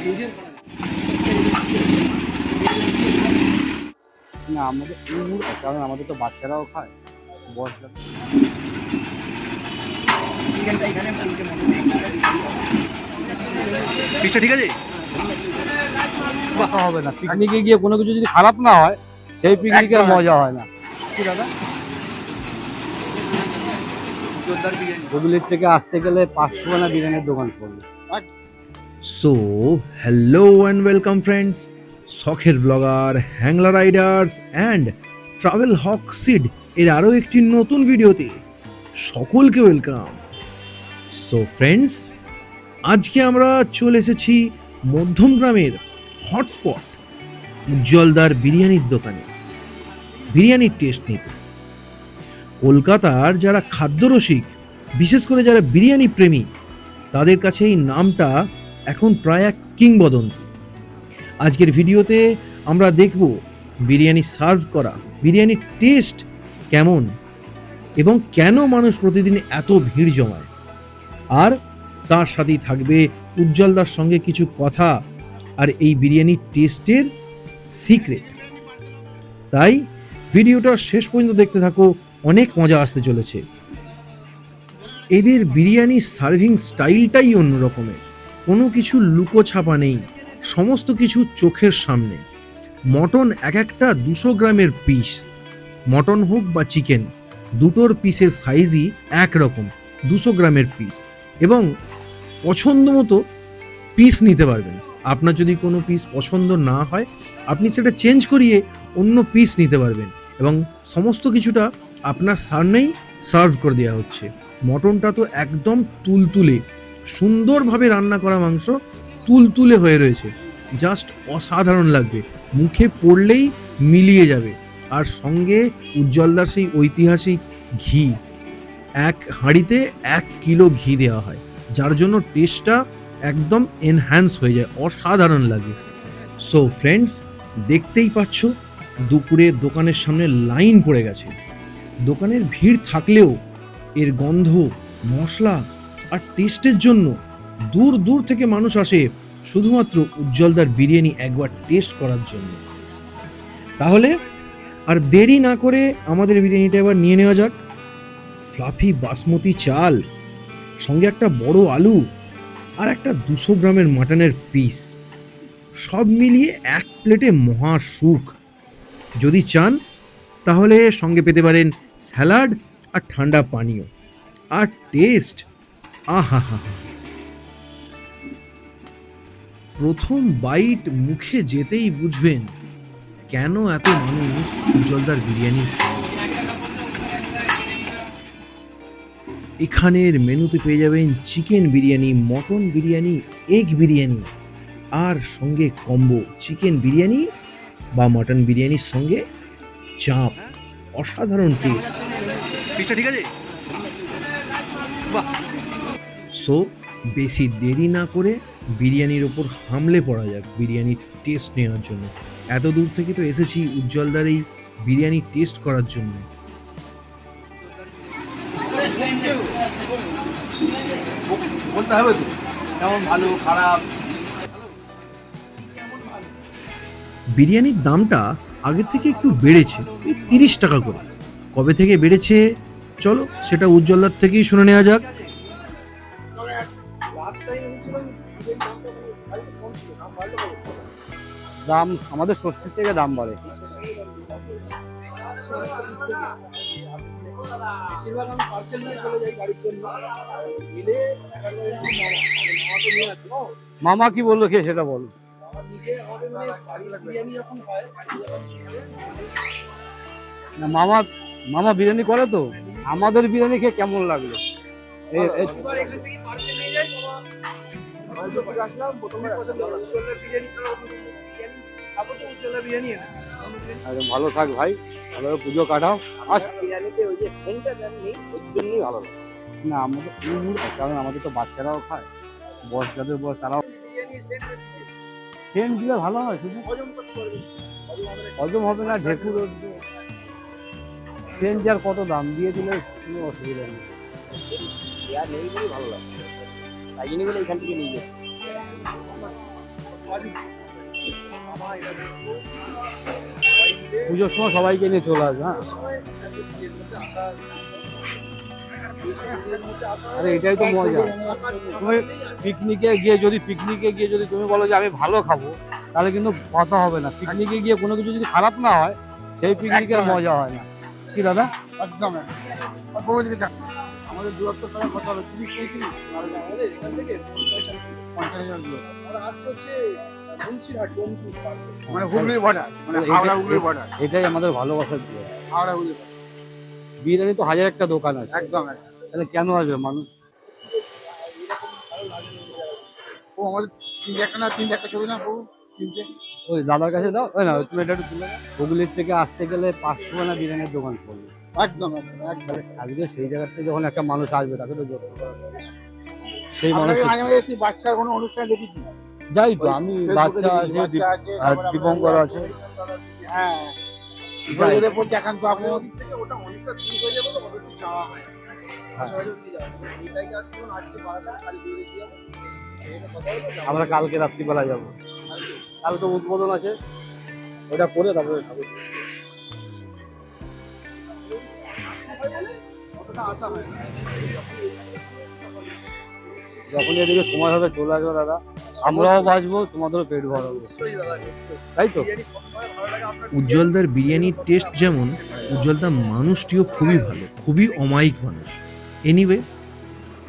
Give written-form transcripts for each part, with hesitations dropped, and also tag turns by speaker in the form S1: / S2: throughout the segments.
S1: না আমাদের কারণ আমাদের তো বাচ্চারাও খায় বয়স্ক
S2: পিসটা ঠিক আছে?
S1: হবে না। পিকনিকে গিয়ে কোনো কিছু যদি খারাপ না হয় সেই পিকনিকের মজা হয় না। কি দাদা হুগলির থেকে আসতে গেলে 500 টাকা বিরিয়ানির দোকান পড়বে।
S2: So hello and welcome friends, শখের blogger, Hangla riders and travel হক সিড এর আরও একটি নতুন ভিডিওতে সকলকে ওয়েলকাম। সো ফ্রেন্ডস, আজকে আমরা চলে এসেছি মধ্যমগ্রামের হটস্পট উজ্জ্বলদার বিরিয়ানির দোকানে বিরিয়ানির টেস্ট নিতে। কলকাতার যারা খাদ্যরসিক, বিশেষ করে যারা বিরিয়ানি প্রেমী, তাদের কাছে এই নামটা এখন প্রায় এক কিংবদন্তি। আজকের ভিডিওতে আমরা দেখব বিরিয়ানি সার্ভ করা, বিরিয়ানির টেস্ট কেমন এবং কেন মানুষ প্রতিদিন এত ভিড় জমায়, আর তার সাথেই থাকবে উজ্জ্বলদার সঙ্গে কিছু কথা আর এই বিরিয়ানির টেস্টের সিক্রেট। তাই ভিডিওটা শেষ পর্যন্ত দেখতে থাকো, অনেক মজা আসতে চলেছে। এদের বিরিয়ানি সার্ভিং স্টাইলটাই অন্য রকমের, কোনো কিছু লুকোছাপা নেই, সমস্ত কিছু চোখের সামনে। মটন এক একটা 200 গ্রামের পিস, মটন হোক বা চিকেন, দুটোর পিসের সাইজই একরকম, 200 গ্রামের পিস, এবং পছন্দ মতো পিস নিতে পারবেন। আপনার যদি কোনো পিস পছন্দ না হয় আপনি সেটা চেঞ্জ করিয়ে অন্য পিস নিতে পারবেন, এবং সমস্ত কিছুটা আপনার সামনেই সার্ভ করে দেওয়া হচ্ছে। মটনটা তো একদম তুলতুলে, সুন্দরভাবে রান্না করা মাংস, তুলতুলে হয়ে রয়েছে, জাস্ট অসাধারণ লাগবে, মুখে পড়লেই মিলিয়ে যাবে। আর সঙ্গে উজ্জ্বলদার সেই ঐতিহাসিক ঘি, এক হাঁড়িতে 1 কিলো ঘি দেওয়া হয়, যার জন্য টেস্টটা একদম এনহ্যান্স হয়ে যায়, অসাধারণ লাগে। সো ফ্রেন্ডস, দেখতেই পাচ্ছ দুপুরে দোকানের সামনে লাইন পড়ে গেছে। দোকানের ভিড় থাকলেও এর গন্ধ, মশলা আর টেস্টের জন্য দূর দূর থেকে মানুষ আসে শুধুমাত্র উজ্জ্বলদার বিরিয়ানি একবার টেস্ট করার জন্য। তাহলে আর দেরি না করে আমাদের বিরিয়ানিটা এবার নিয়ে নেওয়া যাক। ফ্লাফি বাসমতি চাল, সঙ্গে একটা বড় আলু আর একটা 200 গ্রামের মাটনের পিস, সব মিলিয়ে এক প্লেটে মহা সুখ। যদি চান তাহলে সঙ্গে পেতে পারেন স্যালাড আর ঠান্ডা পানীয়। আর টেস্ট, আহা হা হা, প্রথম বাইট মুখে যেতেই বুঝবেন কেন এত মানুষ উজ্জ্বলদার বিরিয়ানি খায়। এখানের মেনুতে পেয়ে যাবেন chicken biryani, mutton biryani, egg biryani, আর সঙ্গে কম্বো চিকেন বিরিয়ানি বা মটন বিরিয়ানির সঙ্গে চাপ। অসাধারণ টেস্ট। পিসটা ঠিক আছে? বাহ। সো বেশি দেরি না করে বিরিয়ানির ওপর হামলে পড়া যাক বিরিয়ানির টেস্ট নেওয়ার জন্য। এত দূর থেকে তো এসেছি উজ্জ্বলদার এই বিরিয়ানি টেস্ট করার জন্য।
S3: বলতে হবে তো কেমন ভালো খারাপ।
S2: বিরিয়ানির দামটা আগের থেকে একটু বেড়েছে, এই 30 টাকা করে। কবে থেকে বেড়েছে চলো সেটা উজ্জ্বলদার থেকেই শুনে নেওয়া যাক।
S1: দাম আমাদের ষষ্ঠীর থেকে দাম বাড়ে।
S3: বেশিরভাগ আমি পার্সেল নিয়ে চলে যাই গাড়ির জন্য, গেলে
S1: মামা কি বললো খেয়ে সেটা বলো।
S3: নিজে আমাদের মানে বাড়ির বিরিয়ানি যখন হয়,
S1: না মামা মামা বিরিয়ানি করে তো, আমাদের বিরিয়ানি খেয়ে কেমন লাগলো?
S3: এবার এখান থেকে পার্সেল নিয়ে যাই। আসলাম প্রথমে উজ্জ্বলদার বিরিয়ানি ছাড়া বিরিয়ানি খাবো তো উজ্জ্বলদার বিরিয়ানি এনে।
S1: একদম ভালো থাক ভাই, ভালোভাবে পুজো কাটাও।
S3: বিরিয়ানিতে ওই যে সেন্টটা দেননি, ওই জন্যই ভালো লাগে।
S1: না আমাদের কারণ আমাদের তো বাচ্চারাও খায়, বয়স যাদের বয়স তারাও
S3: বিরিয়ানি সেন্ট বেশি দেয়,
S1: সেন্ট দিলে ভালো হয়, শুধু
S3: হজম করতে পারবে,
S1: হজম হবে না। ঢেকুর সেন্ট যার কত দাম দিয়ে দিলে কোনো অসুবিধা নেই।
S3: আর নেই বলে ভালো লাগে, তাই জন্যই বলে এখান থেকে নিয়ে যাই। মামা এটা বেসবো সবাই মিলে
S1: পুজোর সময় সবাইকে নিয়ে চলে আসবে, হ্যাঁ।
S3: সময় বিয়ের মধ্যে আসার বিয়ের মধ্যে আসা
S1: আরে এটাই তো মজা। তুমি পিকনিকে গিয়ে যদি তুমি বলো যে আমি ভালো খাবো, তাহলে কিন্তু কথা হবে না। পিকনিকে গিয়ে কোনো কিছু যদি খারাপ না হয়, সেই পিকনিকের
S3: একদম।
S1: মজা হয় না। কি দাদা?
S3: একদম দিকে যান আমাদের দূরত্ব প্রায় কত হবে 30-35 আমাদের এখান থেকে 50 দূর আর আজকে হচ্ছে মুন্সিরহাট ডোমজুর পার্ক মানে হুগলির বর্ডার মানে হাওড়া হুগলির বর্ডার
S1: এটাই আমাদের ভালোবাসার দিয়ে।
S3: হাওড়া হুগলির
S1: বিরিয়ানি তো হাজার একটা দোকান আছে,
S3: একদম
S1: তাহলে কেন আসবে মানুষ?
S3: ও আমাদের তিন একটা ছবি না বউ তিনটে
S1: ওই দাদার কাছে দাও, ওই না তুমি এটা একটু তুলে দাও। হুগলির থেকে আসতে গেলে 500 না বিরিয়ানির দোকান পড়বে।
S3: একদম
S1: তাহলে আজকে সেই জায়গাতে যখন একটা মানুষ আসবে, তাকে তো যত্ন করা হবে। সেই মানুষ
S3: আপনাকে মাঝে মাঝে এসে বাচ্চার কোনো অনুষ্ঠান দেখেছি
S1: যাই তো, আমি বাচ্চা আছে,
S3: বাচ্চা আছে
S1: আর
S3: তারপর
S1: দীপঙ্কর আছে।
S3: হ্যাঁ
S1: যাই।
S3: এর উপর দেখান তো আপনি ওদিক থেকে ওটা অনেকটা দূর হয়ে যাবে তো অত দূর যাওয়া হয়
S1: হ্যাঁ।
S3: সবাই ওদিকে যাবে এটাই আজকে যখন আজকে বাড়াচ্ছে কালী পুজো দেখতে যাবো সেটা কথা হলো যাবো
S1: আমরা কালকে রাত্রিবেলা যাবো,
S3: কালকে।
S1: কাল তো উদ্বোধন আছে, ওটা করে তারপরে খাবো।
S3: অতটা আশা হয় না
S1: যখন এদিকে সময় হবে চলে আসবে দাদা, আমরাও বাঁচবো, তোমাদেরও পেট ভরা হবে,
S3: নিশ্চয়ই দাদা নিশ্চয়ই
S1: তাই তো?
S3: বিরিয়ানি সবসময় ভালো লাগে আপনার
S2: উজ্জ্বলদার বিরিয়ানির টেস্ট যেমন, উজ্জ্বলদার মানুষটিও খুবই ভালো, খুবই অমায়িক মানুষ। এনিওয়ে,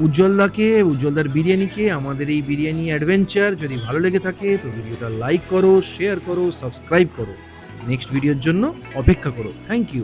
S2: উজ্জ্বলদার বিরিয়ানিকে, আমাদের এই বিরিয়ানি অ্যাডভেঞ্চার যদি ভালো লেগে থাকে তো ভিডিওটা লাইক করো, শেয়ার করো, সাবস্ক্রাইব করো, নেক্সট ভিডিওর জন্য অপেক্ষা করো। Thank you.